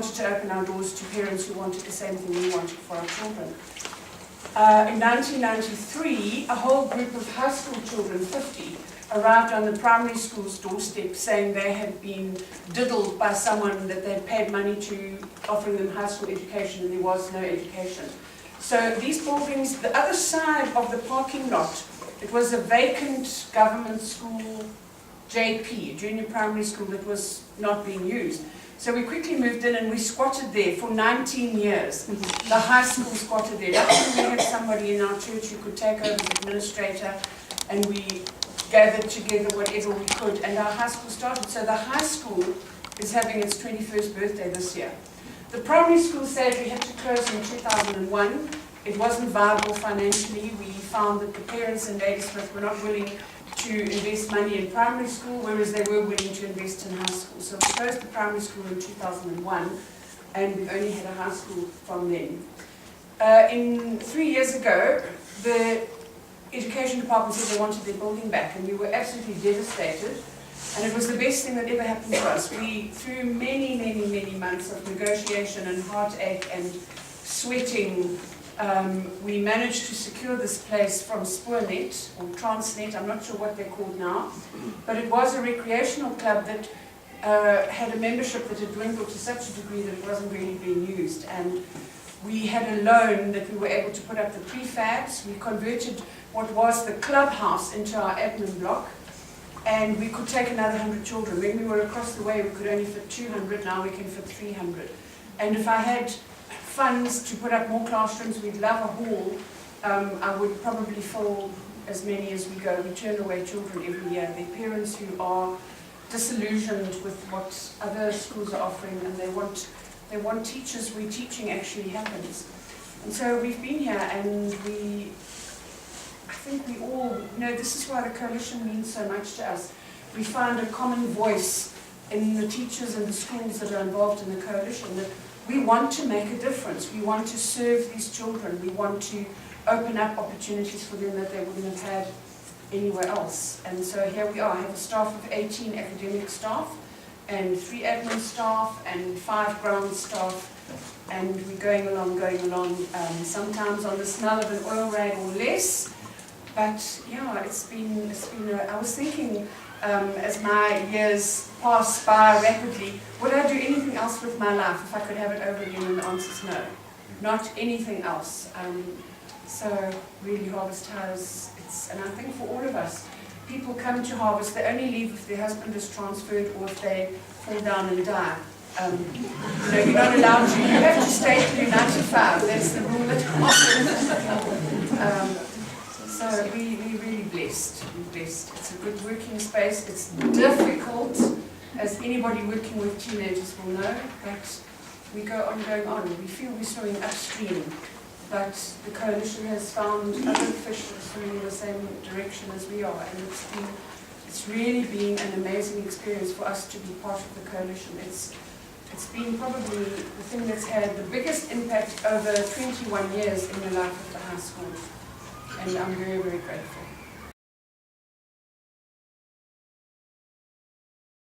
wanted to open our doors to parents who wanted the same thing we wanted for our children. In 1993, a whole group of high school children, 50, arrived on the primary school's doorstep saying they had been diddled by someone that they'd paid money to, offering them high school education, and there was no education. So these buildings, the other side of the parking lot, it was a vacant government school, JP, junior primary school, that was not being used. So we quickly moved in and we squatted there for 19 years. The high school squatted there. Luckily we had somebody in our church who could take over as administrator, and we gathered together whatever we could, and our high school started. So the high school is having its 21st birthday this year. The primary school sadly had to close in 2001. It wasn't viable financially. We found that the parents in Ladysmith were not willing to invest money in primary school, whereas they were willing to invest in high school. So we closed the primary school in 2001, and we've only had a high school from then. 3 years ago, the Education Department said they wanted their building back, and we were absolutely devastated. And it was the best thing that ever happened to us. We, through many, many, many months of negotiation and heartache and sweating, we managed to secure this place from Spoornet, or Transnet, I'm not sure what they're called now, but it was a recreational club that had a membership that had dwindled to such a degree that it wasn't really being used. And we had a loan that we were able to put up the prefabs. We converted what was the clubhouse into our admin block, and we could take another 100 children. When we were across the way, we could only fit 200, now we can fit 300. And if I had funds to put up more classrooms, we'd love a hall, I would probably fill as many as we go. We turn away children every year. They're parents who are disillusioned with what other schools are offering, and they want teachers where teaching actually happens. And so we've been here, and I think we all, this is why the coalition means so much to us. We find a common voice in the teachers and the schools that are involved in the coalition, that we want to make a difference. We want to serve these children. We want to open up opportunities for them that they wouldn't have had anywhere else. And so here we are. I have a staff of 18 academic staff, and 3 admin staff, and 5 ground staff, and we're going along, sometimes on the smell of an oil rag or less. But yeah, it's been I was thinking, as my years pass by rapidly, would I do anything else with my life if I could have it over again? And the answer is no, not anything else. So really, Harvest House, and I think for all of us, people come to Harvest, they only leave if their husband is transferred or if they fall down and die. You're not allowed to. You have to stay till you're 95. That's the rule at Harvest. So we're really blessed. We're blessed. It's a good working space. It's difficult, as anybody working with teenagers will know, but we go on going on. We feel we're swimming upstream, but the coalition has found other fish that are swimming in the same direction as we are, and it's really been an amazing experience for us to be part of the coalition. It's been probably the thing that's had the biggest impact over 21 years in the life of the high school. And I'm very, very grateful.